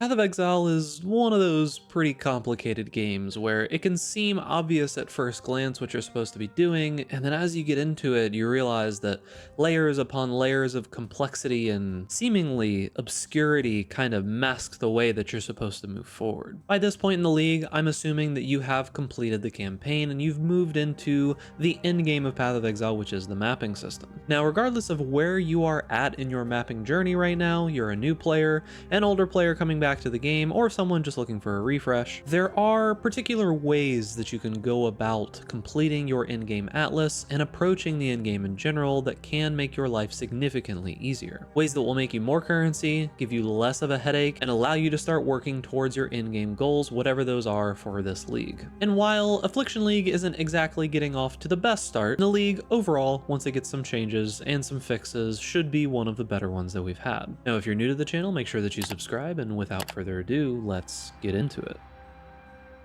Path of Exile is one of those pretty complicated games where it can seem obvious at first glance what you're supposed to be doing, and then as you get into it, you realize that layers upon layers of complexity and seemingly obscurity kind of mask the way that you're supposed to move forward. By this point in the league, I'm assuming that you have completed the campaign and you've moved into the end game of Path of Exile, which is the mapping system. Now, regardless of where you are at in your mapping journey right now, you're a new player, an older player coming back to the game, or someone just looking for a refresh, there are particular ways that you can go about completing your in-game atlas and approaching the in-game in general that can make your life significantly easier. Ways that will make you more currency, give you less of a headache, and allow you to start working towards your in-game goals, whatever those are for this league. And while Affliction League isn't exactly getting off to the best start, the league overall, once it gets some changes and some fixes, should be one of the better ones that we've had. Now, if you're new to the channel, make sure that you subscribe, and without further ado, let's get into it.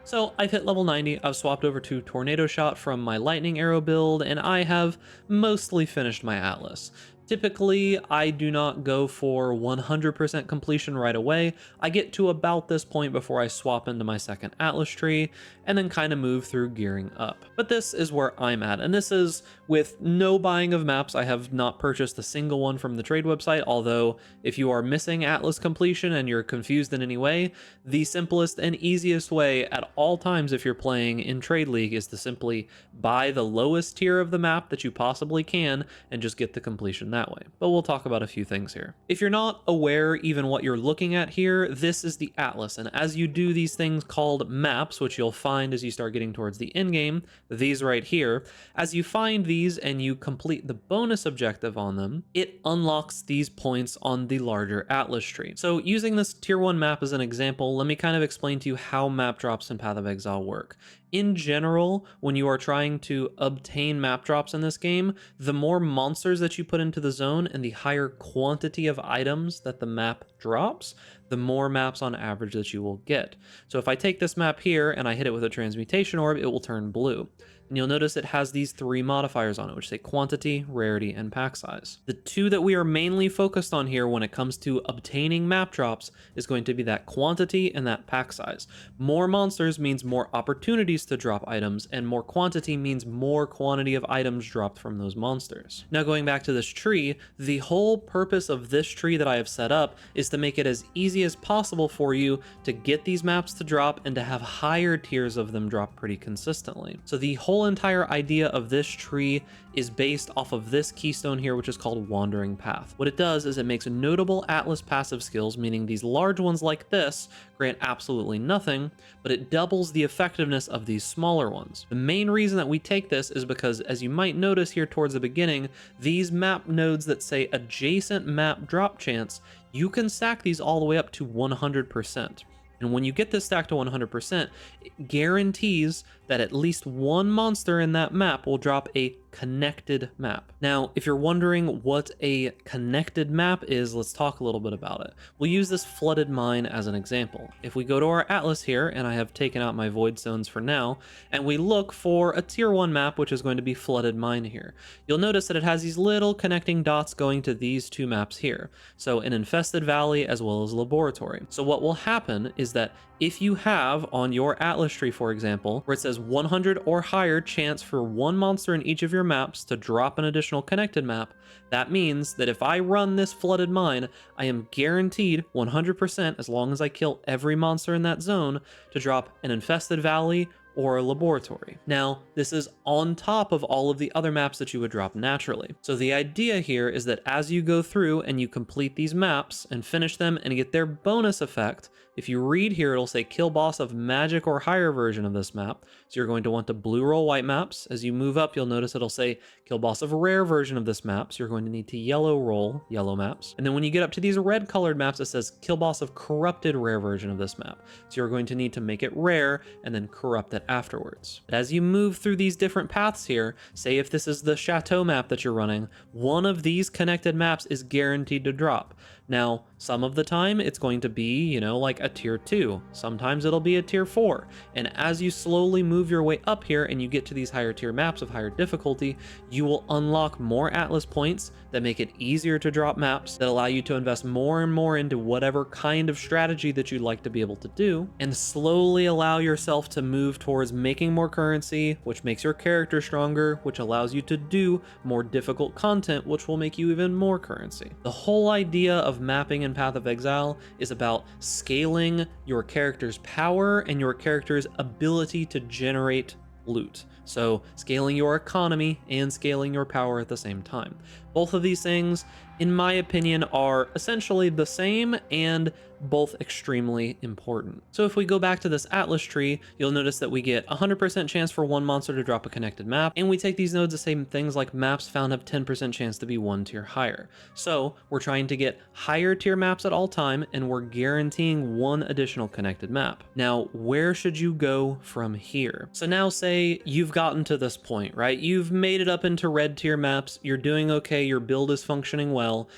So I've hit level 90, I've swapped over to Tornado Shot from my Lightning Arrow build, and I have mostly finished my Atlas. Typically, I do not go for 100% completion right away. I get to about this point before I swap into my second Atlas tree, and then kind of move through gearing up. But this is where I'm at, and this is with no buying of maps. I have not purchased a single one from the trade website, although if you are missing Atlas completion and you're confused in any way, the simplest and easiest way at all times if you're playing in Trade League is to simply buy the lowest tier of the map that you possibly can and just get the completion that way. But we'll talk about a few things here. If you're not aware even what you're looking at here, this is the Atlas, and as you do these things called maps, which you'll find as you start getting towards the end game, these right here, as you find these and you complete the bonus objective on them, it unlocks these points on the larger Atlas tree. So using this tier 1 map as an example, let me kind of explain to you how map drops in Path of Exile work. In general, when you are trying to obtain map drops in this game, the more monsters that you put into the zone and the higher quantity of items that the map drops, the more maps on average that you will get. So if I take this map here and I hit it with a transmutation orb, it will turn blue. And you'll notice it has these 3 modifiers on it, which say quantity, rarity, and pack size. The 2 that we are mainly focused on here when it comes to obtaining map drops is going to be that quantity and that pack size. More monsters means more opportunities to drop items, and more quantity means more quantity of items dropped from those monsters. Now going back to this tree, the whole purpose of this tree that I have set up is to make it as easy as possible for you to get these maps to drop and to have higher tiers of them drop pretty consistently. So the whole entire idea of this tree is based off of this keystone here, which is called Wandering Path. What it does is it makes notable Atlas passive skills, meaning these large ones like this grant absolutely nothing, but it doubles the effectiveness of these smaller ones. The main reason that we take this is because, as you might notice here towards the beginning, these map nodes that say adjacent map drop chance, you can stack these all the way up to 100%. And when you get this stack to 100%, it guarantees that at least one monster in that map will drop a connected map. Now, if you're wondering what a connected map is, let's talk a little bit about it. We'll use this flooded mine as an example. If we go to our Atlas here, and I have taken out my void zones for now, and we look for a tier 1 map, which is going to be flooded mine here, you'll notice that it has these little connecting dots going to these 2 maps here. So an infested valley as well as laboratory. So what will happen is that if you have on your Atlas tree, for example, where it says 100 or higher chance for one monster in each of your maps to drop an additional connected map, that means that if I run this flooded mine, I am guaranteed 100%, as long as I kill every monster in that zone, to drop an infested valley or a laboratory. Now, this is on top of all of the other maps that you would drop naturally. So the idea here is that as you go through and you complete these maps and finish them and get their bonus effect, if you read here, it'll say kill boss of magic or higher version of this map. So you're going to want to blue roll white maps. As you move up, you'll notice it'll say kill boss of rare version of this map. So you're going to need to yellow roll yellow maps. And then when you get up to these red colored maps, it says kill boss of corrupted rare version of this map. So you're going to need to make it rare and then corrupt it afterwards. But as you move through these different paths here, say if this is the chateau map that you're running, one of these connected maps is guaranteed to drop. Now, some of the time it's going to be, like a tier 2. Sometimes it'll be a tier 4. And as you slowly move your way up here and you get to these higher tier maps of higher difficulty, you will unlock more Atlas points that make it easier to drop maps, that allow you to invest more and more into whatever kind of strategy that you'd like to be able to do, and slowly allow yourself to move towards making more currency, which makes your character stronger, which allows you to do more difficult content, which will make you even more currency. The whole idea of mapping in Path of Exile is about scaling your character's power and your character's ability to generate loot. So scaling your economy and scaling your power at the same time. Both of these things, in my opinion, are essentially the same and both extremely important. So if we go back to this Atlas tree, you'll notice that we get 100% chance for one monster to drop a connected map, and we take these nodes to say things like maps found have 10% chance to be one tier higher. So we're trying to get higher tier maps at all time, and we're guaranteeing one additional connected map. Now, where should you go from here? So now say you've gotten to this point, right? You've made it up into red tier maps, you're doing okay, your build is functioning well.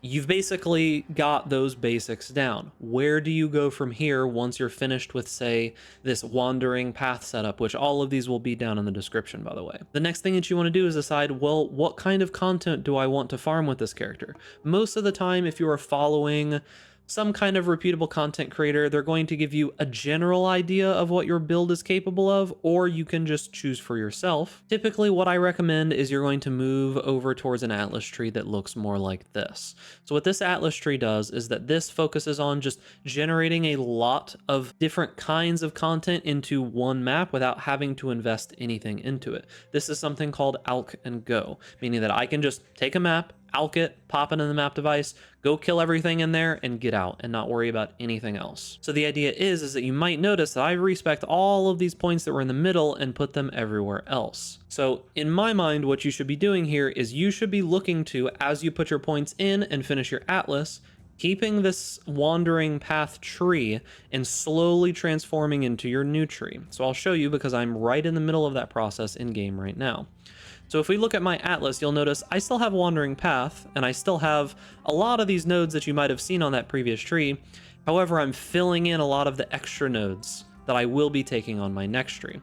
You've basically got those basics down. Where do you go from here once you're finished with, say, this wandering path setup, which all of these will be down in the description, by the way. The next thing that you want to do is decide, well, what kind of content do I want to farm with this character? Most of the time, if you are following some kind of reputable content creator, they're going to give you a general idea of what your build is capable of, or you can just choose for yourself. Typically, what I recommend is you're going to move over towards an Atlas tree that looks more like this. So what this Atlas tree does is that this focuses on just generating a lot of different kinds of content into one map without having to invest anything into it. This is something called alch and go, meaning that I can just take a map, alch it, pop it in the map device, go kill everything in there, and get out and not worry about anything else. So the idea is that you might notice that I respect all of these points that were in the middle and put them everywhere else. So in my mind, what you should be doing here is you should be looking to, as you put your points in and finish your Atlas, keeping this wandering path tree and slowly transforming into your new tree. So I'll show you because I'm right in the middle of that process in game right now. So if we look at my Atlas, you'll notice I still have Wandering Path, and I still have a lot of these nodes that you might have seen on that previous tree. However, I'm filling in a lot of the extra nodes that I will be taking on my next tree.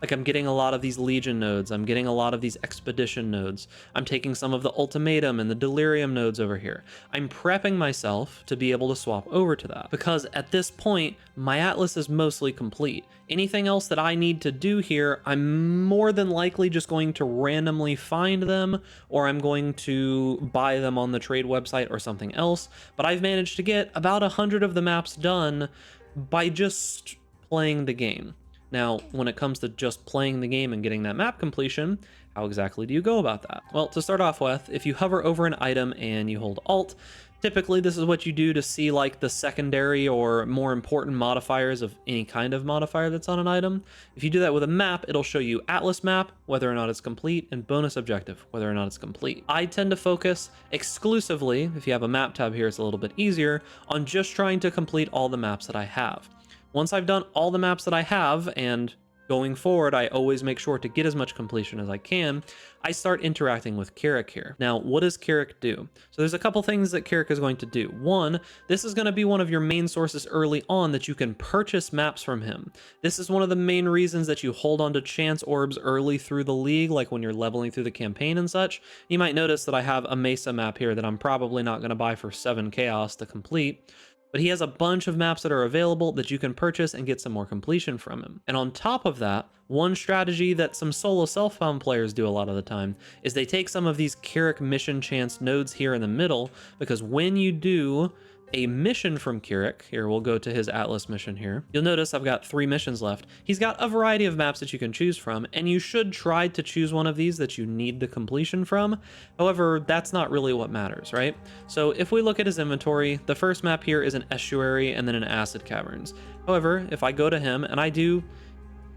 Like I'm getting a lot of these Legion nodes, I'm getting a lot of these Expedition nodes, I'm taking some of the Ultimatum and the Delirium nodes over here. I'm prepping myself to be able to swap over to that, because at this point, my Atlas is mostly complete. Anything else that I need to do here, I'm more than likely just going to randomly find them, or I'm going to buy them on the trade website or something else, but I've managed to get about 100 of the maps done by just playing the game. Now, when it comes to just playing the game and getting that map completion, how exactly do you go about that? Well, to start off with, if you hover over an item and you hold Alt, typically this is what you do to see like the secondary or more important modifiers of any kind of modifier that's on an item. If you do that with a map, it'll show you Atlas map, whether or not it's complete, and bonus objective, whether or not it's complete. I tend to focus exclusively, if you have a map tab here, it's a little bit easier, on just trying to complete all the maps that I have. Once I've done all the maps that I have, and going forward, I always make sure to get as much completion as I can, I start interacting with Carrick here. Now, what does Carrick do? So there's a couple things that Carrick is going to do. One, this is going to be one of your main sources early on that you can purchase maps from him. This is one of the main reasons that you hold on to chance orbs early through the league, like when you're leveling through the campaign and such. You might notice that I have a Mesa map here that I'm probably not going to buy for 7 chaos to complete. But he has a bunch of maps that are available that you can purchase and get some more completion from him. And on top of that, one strategy that some solo self-found players do a lot of the time is they take some of these Carrick mission chance nodes here in the middle, because when you do a mission from Carrick, here we'll go to his Atlas mission here, you'll notice I've got 3 missions left. He's got a variety of maps that you can choose from, and you should try to choose one of these that you need the completion from. However, that's not really what matters, right? So if we look at his inventory, the first map here is an estuary and then an acid caverns. However, if I go to him and I do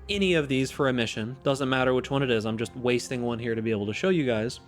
any of these for a mission, doesn't matter which one it is, I'm just wasting one here to be able to show you guys.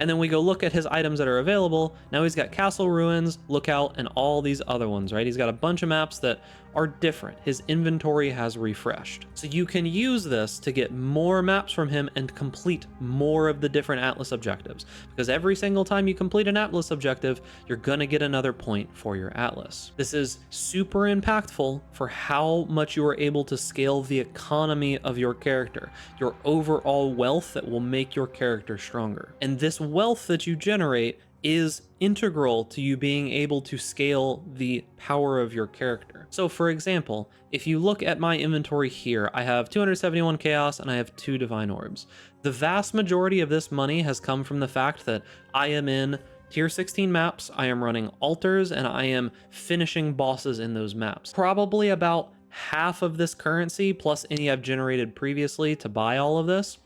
And then we go look at his items that are available. Now he's got Castle Ruins, Lookout, and all these other ones, right? He's got a bunch of maps that are different. His inventory has refreshed. So you can use this to get more maps from him and complete more of the different Atlas objectives. Because every single time you complete an Atlas objective, you're gonna get another point for your Atlas. This is super impactful for how much you are able to scale the economy of your character, your overall wealth that will make your character stronger. And this wealth that you generate is integral to you being able to scale the power of your character. So for example, if you look at my inventory here, I have 271 chaos and I have 2 divine orbs. The vast majority of this money has come from the fact that I am in tier 16 maps, I am running altars, and I am finishing bosses in those maps. Probably about half of this currency, plus any I've generated previously to buy all of this,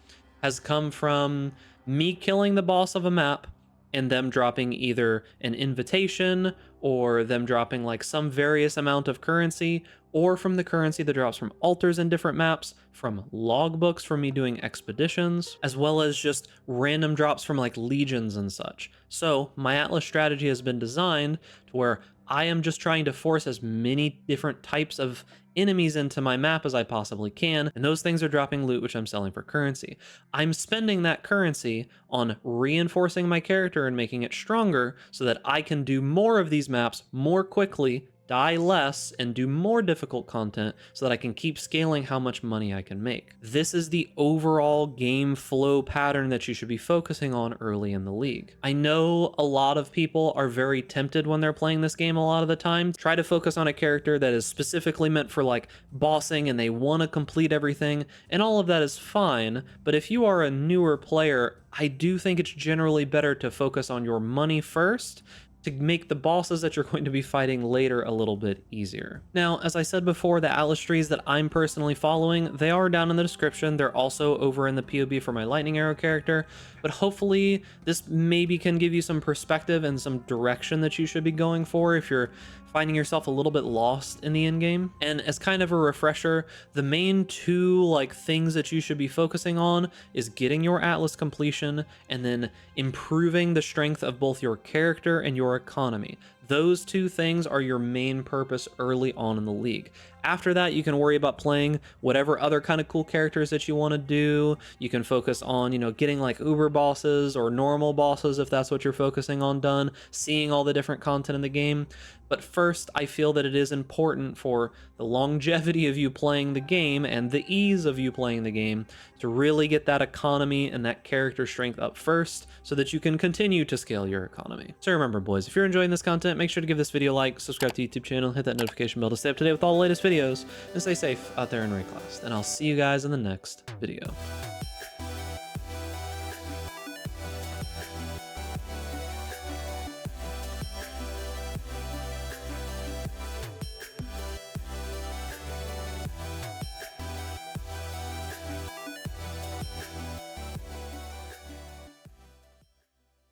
has come from me killing the boss of a map and them dropping either an invitation or them dropping like some various amount of currency, or from the currency that drops from altars in different maps, from logbooks from me doing expeditions, as well as just random drops from like legions and such. So my Atlas strategy has been designed to where I am just trying to force as many different types of enemies into my map as I possibly can, and those things are dropping loot, which I'm selling for currency. I'm spending that currency on reinforcing my character and making it stronger so that I can do more of these maps more quickly, die less, and do more difficult content so that I can keep scaling how much money I can make. This is the overall game flow pattern that you should be focusing on early in the league. I know a lot of people are very tempted when they're playing this game a lot of the time. Try to focus on a character that is specifically meant for like bossing and they want to complete everything, and all of that is fine, but if you are a newer player, I do think it's generally better to focus on your money first to make the bosses that you're going to be fighting later a little bit easier. Now, as I said before, the Atlas trees that I'm personally following, they are down in the description. They're also over in the POB for my lightning arrow character, but hopefully this maybe can give you some perspective and some direction that you should be going for if you're finding yourself a little bit lost in the end game. And as kind of a refresher, the main 2 like things that you should be focusing on is getting your Atlas completion and then improving the strength of both your character and your economy. Those 2 things are your main purpose early on in the league. After that, you can worry about playing whatever other kind of cool characters that you want to do. You can focus on, getting like uber bosses or normal bosses if that's what you're focusing on done, seeing all the different content in the game. But first, I feel that it is important for the longevity of you playing the game and the ease of you playing the game to really get that economy and that character strength up first so that you can continue to scale your economy. So remember, boys, if you're enjoying this content, make sure to give this video a like, subscribe to the YouTube channel, hit that notification bell to stay up to date with all the latest videos, and stay safe out there in Rayclass. And I'll see you guys in the next video.